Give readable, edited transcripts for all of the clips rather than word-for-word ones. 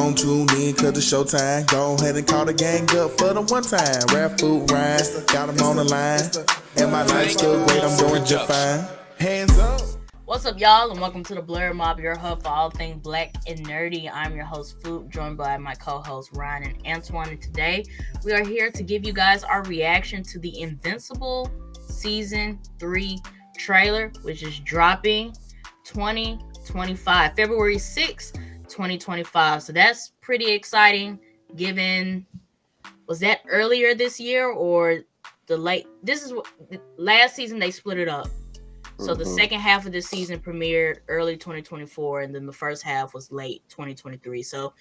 gon' tune in cause the showtime. Go ahead and call the gang up for the one time. Rap food rhyme, got them on the line. And my life's still great, I'm doing just fine. Hands up. What's up, y'all, and welcome to the Blur Mob, your hub for all things black and nerdy. I'm your host, Foop, joined by my co-hosts, Ryan and Antoine. And today, we are here to give you guys our reaction to the Invincible Season 3 trailer, which is dropping 2025, February 6th, 2025. So that's pretty exciting, given, was that earlier this year or the late? This is what last season they split it up. So the second half of the season premiered early 2024, and then the first half was late 2023. So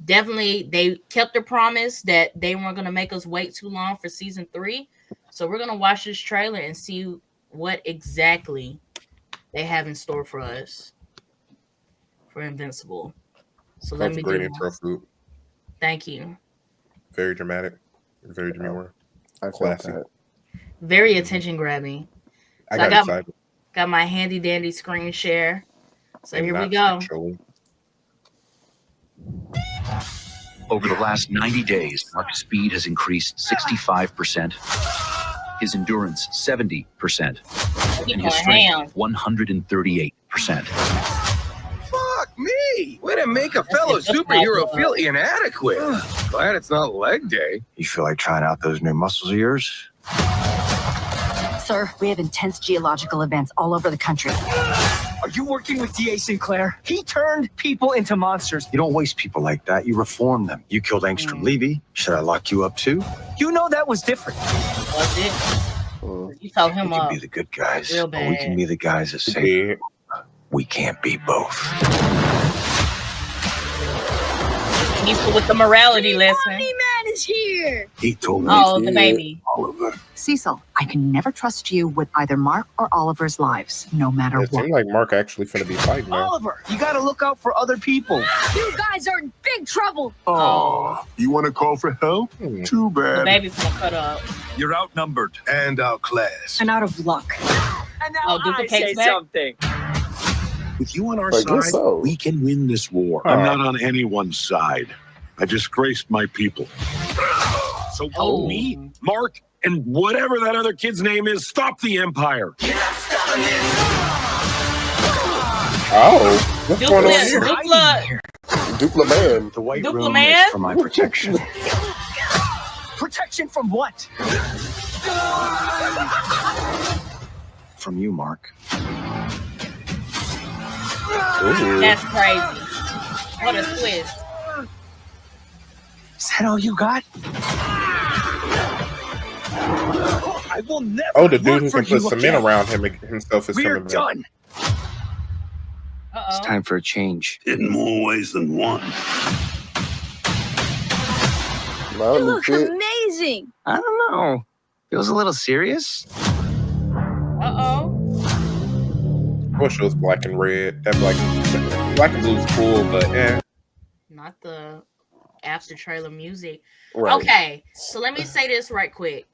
definitely they kept their promise that they weren't going to make us wait too long for season 3. So we're going to watch this trailer and see what exactly they have in store for us for Invincible. So That's a great intro, Food. Thank you. Very dramatic. Very demure. Classic. Very attention grabbing. So I got excited. Got my handy dandy screen share. So and here we go. Sexually. Over the last 90 days, Mark's speed has increased 65%, his endurance 70%, and his strength 138%. Fuck me! Way to make a fellow superhero feel inadequate. Glad it's not leg day. You feel like trying out those new muscles of yours? Sir, we have intense geological events all over the country. Are you working with D.A. Sinclair? He turned people into monsters. You don't waste people like that. You reform them. You killed Angstrom Levy. Should I lock you up too? You know that was different. Was it? You told him we can be the good guys. Real bad. Or we can be the guys that say we can't be both. He's with the morality lesson. Omni-man is here. He told me. Oh, the baby. Oliver. Cecil, I can never trust you with either Mark or Oliver's lives, no matter It what. seemed like Mark actually finna be fighting now. Oliver, you gotta look out for other people. You guys are in big trouble. Oh, you want to call for help? Too The bad. baby's gonna cut up. You're outnumbered And outclassed. And out of luck. And now Oh, I duplicate say back? something. With you on our I guess side, so. we can win this war. Oh. I'm not on anyone's side. I disgraced my people. So Oh. me, Mark, and whatever that other kid's name is, stop the Empire. Oh, what's going on here? Dupla man. The White Dupla Room man? is for my protection. Protection from what? From you, Mark. Ooh. That's crazy. What a twist. Is that all you got? I will never. Oh, the dude work who for can put you cement again. around himself is We're coming back. done. Uh-oh. Time for a change. In more ways than one. No, You new look fit. amazing. I don't know. Feels a little serious. Uh-oh. I wish it was black and red. That black and blue is cool, but Not the after trailer music. Right. Okay, so let me say this right quick.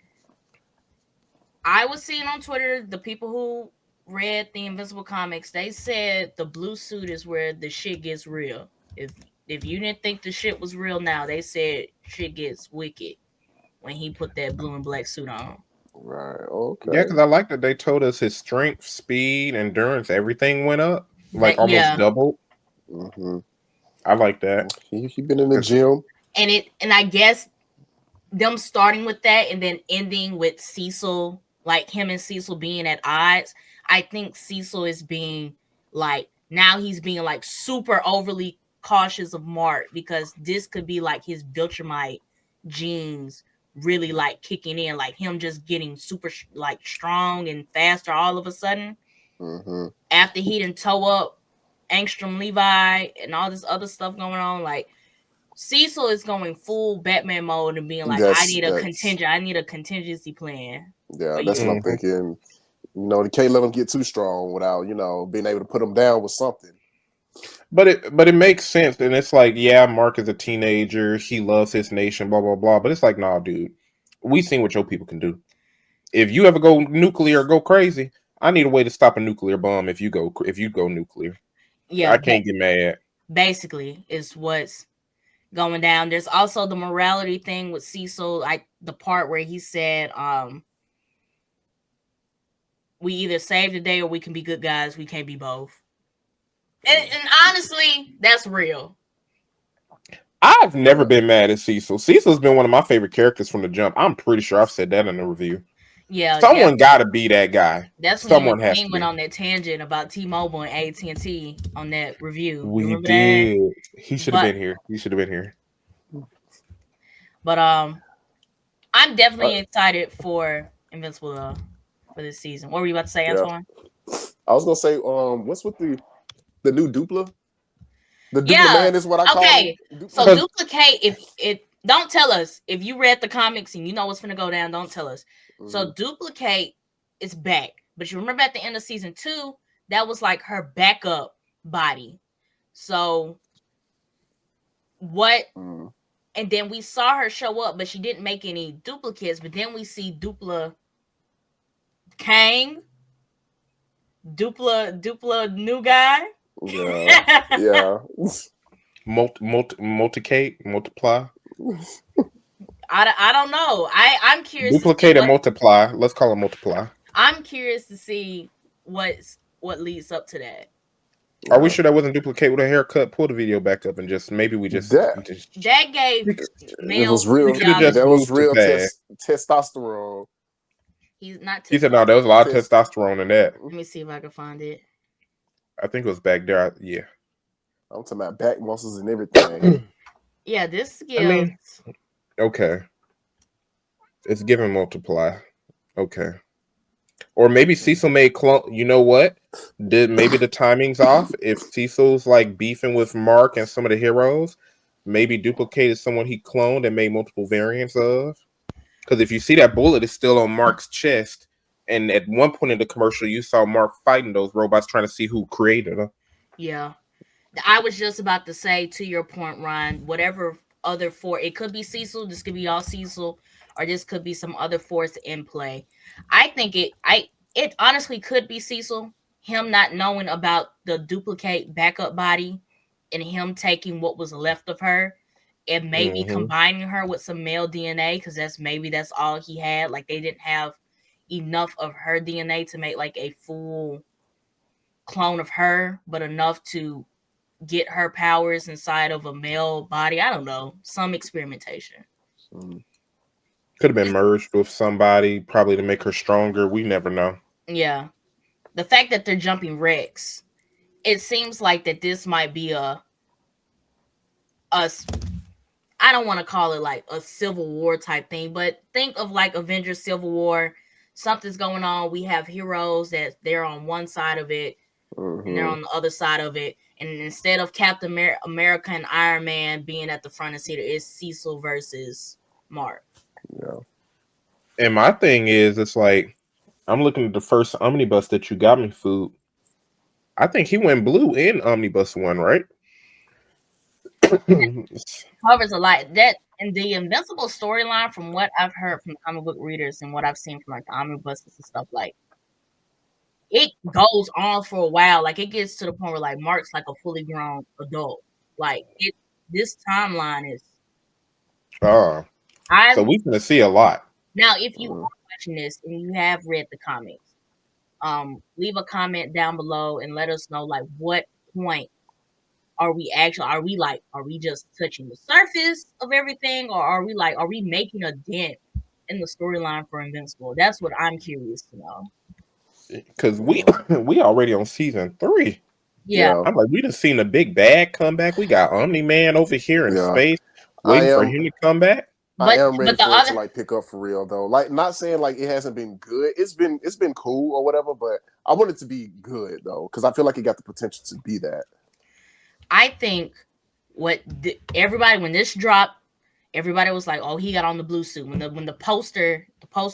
I was seeing on Twitter the people who read the Invincible comics, they said the blue suit is where the shit gets real. If you didn't think the shit was real now, they said shit gets wicked when he put that blue and black suit on. Right. Okay. yeah, because I like that they told us his strength, speed, endurance, everything went up, like almost Yeah. doubled. Mm-hmm. I like that. He been in the gym. And I guess them starting with that and then ending with Cecil, like him and Cecil being at odds. I think Cecil is being like, now he's being like super overly cautious of Mark, because this could be like his Viltrumite genes really like kicking in, like him just getting super like strong and faster all of a sudden. Mm-hmm. After he didn't tow up Angstrom Levi and all this other stuff going on, like Cecil is going full Batman mode and being like, I need a contingency plan. Yeah, that's what I'm thinking. You know, they can't let him get too strong without, being able to put him down with something. But it makes sense, and it's like, yeah, Mark is a teenager, he loves his nation, blah blah blah. But it's like, nah, dude, we seen what your people can do. If you ever go nuclear or go crazy, I need a way to stop a nuclear bomb. If you go nuclear, Yeah, I can't get mad. Basically, is what's going down. There's also the morality thing with Cecil, like the part where he said, we either save the day or we can be good guys. We can't be both. And honestly, that's real. I've never been mad at Cecil. Cecil's been one of my favorite characters from the jump. I'm pretty sure I've said that in the review. Yeah, someone got to be that guy. That's when someone has to went on that tangent about T-Mobile and AT&T on that review. We did. That? He should have been here. He should have been here. But I'm definitely excited for Invincible for this season. What were you about to say, Antoine? I was gonna say, what's with the new Dupla? The Dupla man is what I call him. So Duplicate, if it don't tell us if you read the comics and you know what's gonna go down, don't tell us. Mm-hmm. So Duplicate is back. But you remember at the end of season 2, that was like her backup body. So what and then we saw her show up, but she didn't make any duplicates. But then we see Dupla Kang, Dupla new guy. Yeah. Multiply. I don't know. I'm curious. Duplicate and multiply. Let's call it multiply. I'm curious to see what leads up to that. Are we sure that wasn't Duplicate with a haircut? Pull the video back up and maybe we just that gave it was real. That was real testosterone. He's not. He said no. There was a lot of testosterone in that. Let me see if I can find it. I think it was back there. Yeah. I'm talking about back muscles and everything. Yeah, this gives. Okay. It's giving multiply. Okay. Or maybe Cecil made clone. You know what? Maybe the timing's off. If Cecil's like beefing with Mark and some of the heroes, maybe Duplicate is someone he cloned and made multiple variants of. Because if you see that bullet is still on Mark's chest, and at one point in the commercial, you saw Mark fighting those robots, trying to see who created them. Yeah, I was just about to say, to your point, Ryan, whatever other force, it could be Cecil, this could be all Cecil, or this could be some other force in play. I think it honestly could be Cecil, him not knowing about the Duplicate backup body and him taking what was left of her and maybe combining her with some male DNA, because that's all he had. Like, they didn't have enough of her DNA to make like a full clone of her, but enough to get her powers inside of a male body. I don't know, some experimentation. Could have been merged with somebody, probably to make her stronger. We never know. Yeah, the fact that they're jumping Rex, it seems like that this might be a I don't want to call it like a Civil War type thing, but think of like Avengers Civil War. Something's going on. We have heroes that they're on one side of it, and they're on the other side of it. And instead of Captain America and Iron Man being at the front and center, it's Cecil versus Mark. Yeah. And my thing is, it's like, I'm looking at the first omnibus that you got me, Food. I think he went blue in Omnibus 1, right? Covers a lot. That and the Invincible storyline, from what I've heard from comic book readers and what I've seen from like the omnibuses and stuff, like it goes on for a while. Like it gets to the point where like Mark's like a fully grown adult. Like this timeline is. So we're gonna see a lot. Now, if you are watching this and you have read the comics, leave a comment down below and let us know like what point are we just touching the surface of everything, or are we making a dent in the storyline for Invincible? That's what I'm curious to know. Because we already on season 3. Yeah. I'm like, we done seen a big bad comeback. We got Omni-Man over here in space waiting for him to come back. I am ready for it to like pick up for real though. Like, not saying like it hasn't been good. It's been cool or whatever, but I want it to be good though, because I feel like it got the potential to be that. I think everybody, when this dropped, everybody was like, "Oh, he got on the blue suit." When the poster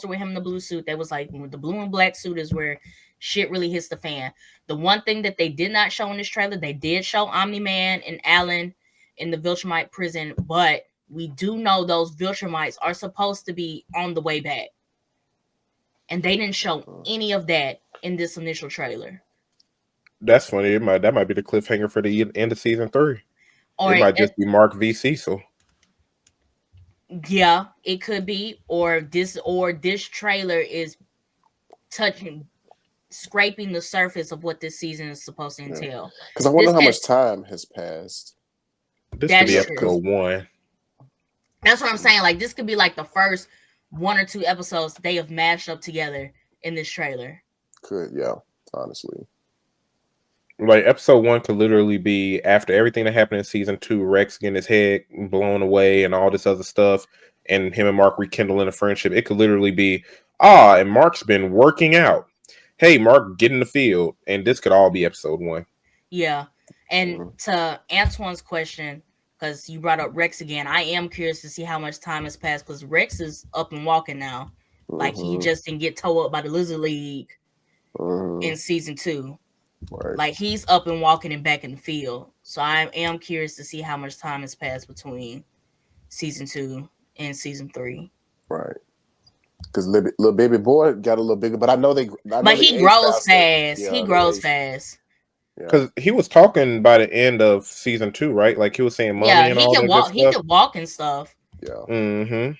with him in the blue suit, they was like, "The blue and black suit is where shit really hits the fan." The one thing that they did not show in this trailer, they did show Omni-Man and Alan in the Viltrumite prison, but we do know those Viltrumites are supposed to be on the way back, and they didn't show any of that in this initial trailer. That's funny. That might be the cliffhanger for the end of season 3. Or it might just be Mark v. Cecil. Yeah, it could be, or this trailer is scraping the surface of what this season is supposed to entail. Because I wonder how much time has passed. This could be episode 1. That's what I'm saying. Like, this could be like the first 1 or 2 episodes they have mashed up together in this trailer. Could, yeah, honestly. Like, episode 1 could literally be after everything that happened in season 2, Rex getting his head blown away and all this other stuff, and him and Mark rekindling a friendship. It could literally be, and Mark's been working out. Hey, Mark, get in the field. And this could all be episode 1. Yeah. And to Antoine's question, because you brought up Rex again, I am curious to see how much time has passed, because Rex is up and walking now. Like, he just didn't get towed up by the Lizard League in season 2. Right. Like, he's up and walking and back in the field. So I am curious to see how much time has passed between season 2 and season 3. Right. Because little baby boy got a little bigger, but I know they. But he grows fast. Yeah, he grows fast. Because he was talking by the end of season 2, right? Like, he was saying mommy and all that walk. good He stuff. can walk and stuff. Yeah. Mm-hmm.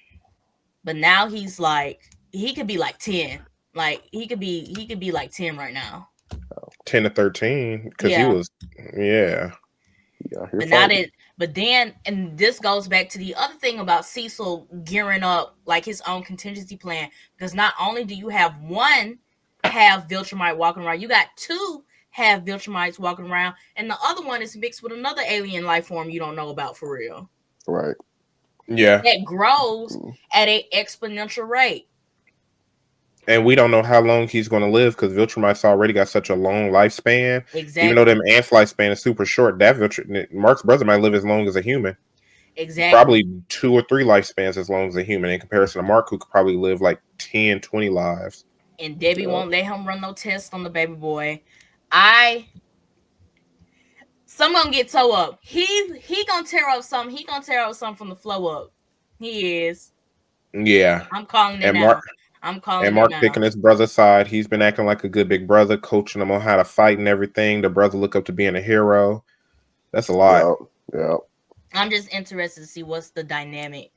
But now he's like, he could be like 10. Like, he could be like 10 right now. 10 to 13, because he was, But then, and this goes back to the other thing about Cecil gearing up like his own contingency plan, because not only do you have one half Viltrumite walking around, you got 2 half Viltrumites walking around, and the other one is mixed with another alien life form you don't know about for real. Right. Yeah. That grows at an exponential rate. And we don't know how long he's going to live, because Viltrumites already got such a long lifespan. Exactly. Even though them ants' lifespan is super short, that Mark's brother might live as long as a human. Exactly. Probably 2 or 3 lifespans as long as a human, in comparison to Mark, who could probably live like 10, 20 lives. And Debbie won't let him run no tests on the baby boy. Someone get toe up. He gonna tear up something. He gonna tear up something from the flow up. He is. Yeah. I'm calling it now. Mark picking his brother's side. He's been acting like a good big brother, coaching him on how to fight and everything. The brother look up to being a hero. That's a lot. Yeah. I'm just interested to see what's the dynamic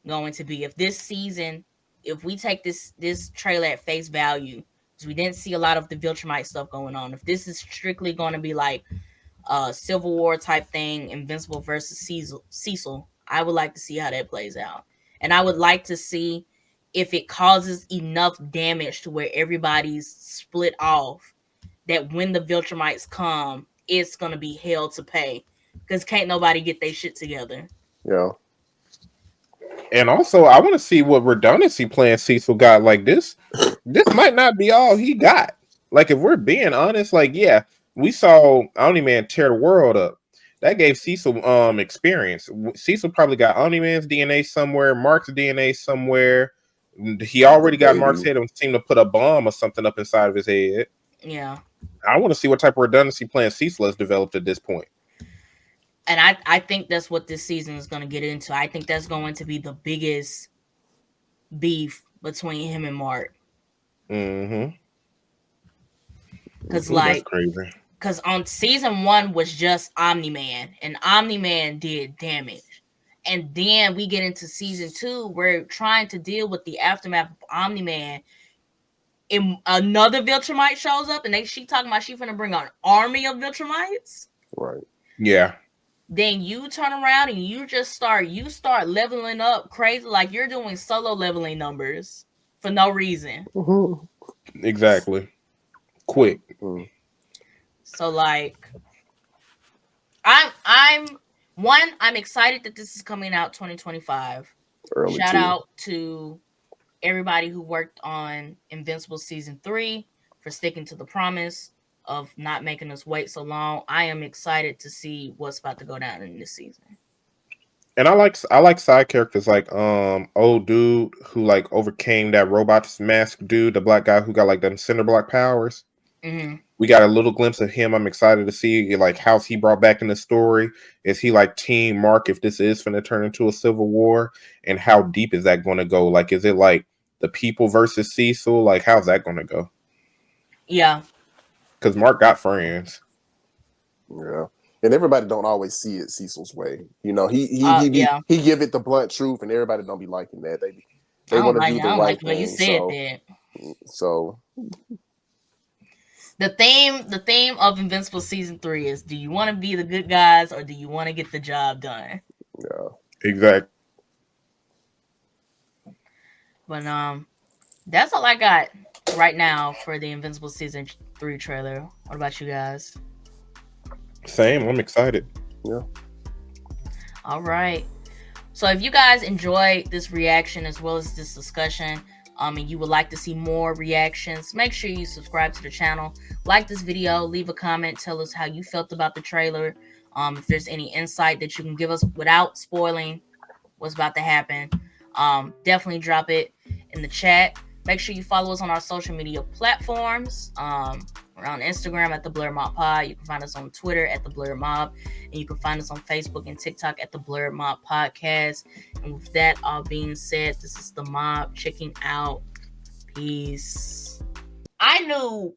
going to be. If this season, if we take this trailer at face value, because we didn't see a lot of the Viltrumite stuff going on. If this is strictly going to be like a Civil War type thing, Invincible versus Cecil, I would like to see how that plays out. And I would like to see if it causes enough damage to where everybody's split off, that when the Viltrumites come, it's going to be hell to pay, because can't nobody get their shit together. Yeah. And also, I want to see what redundancy plan Cecil got. Like, this might not be all he got. Like, if we're being honest, like, yeah, we saw Omni-Man tear the world up. That gave Cecil experience. Cecil probably got Omni-Man's DNA somewhere, Mark's DNA somewhere. He already got Mark's head and seemed to put a bomb or something up inside of his head. Yeah. I want to see what type of redundancy plan Cecil has developed at this point. And I think that's what this season is going to get into. I think that's going to be the biggest beef between him and Mark. Mm-hmm. Because that's crazy. Because on season 1 was just Omni-Man, and Omni-Man did damage. And then we get into season 2, we're trying to deal with the aftermath of Omni-Man. And another Viltrumite shows up, and she talking about she's finna bring an army of Viltrumites. Right. Yeah. Then you turn around and you start leveling up crazy, like you're doing solo leveling numbers for no reason. Exactly. Quick. So like, I'm excited that this is coming out 2025. Shout out to everybody who worked on Invincible season 3 for sticking to the promise of not making us wait so long. I am excited to see what's about to go down in this season. And I like side characters like old dude who like overcame that robot's mask dude, the black guy who got like them cinder block powers. Mm-hmm. We got a little glimpse of him. I'm excited to see like how's he brought back in the story. Is he like Team Mark if this is going to turn into a civil war? And how deep is that going to go? Like, is it like the people versus Cecil? Like, how's that going to go? Yeah. Because Mark got friends. Yeah. And everybody don't always see it Cecil's way. You know, he give it the blunt truth, and everybody don't be liking that. They want to do the right thing. You said that. So the theme of Invincible season 3 is: do you want to be the good guys or do you want to get the job done? Yeah, exactly. But that's all I got right now for the Invincible season 3 trailer. What about you guys? Same. I'm excited. Yeah. All right. So if you guys enjoyed this reaction as well as this discussion, and you would like to see more reactions, make sure you subscribe to the channel, like this video, leave a comment, tell us how you felt about the trailer. If there's any insight that you can give us without spoiling what's about to happen, definitely drop it in the chat. Make sure you follow us on our social media platforms. We're on Instagram at the Blur Mob Pod. You can find us on Twitter at the Blur Mob, and you can find us on Facebook and TikTok at the Blur Mob Podcast. And with that all being said, this is the Mob checking out. Peace. I knew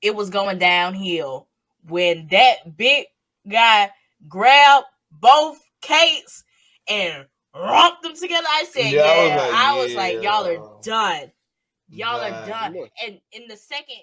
it was going downhill when that big guy grabbed both Kates and romped them together. I said, I was like, y'all are done. Y'all are done. And in the second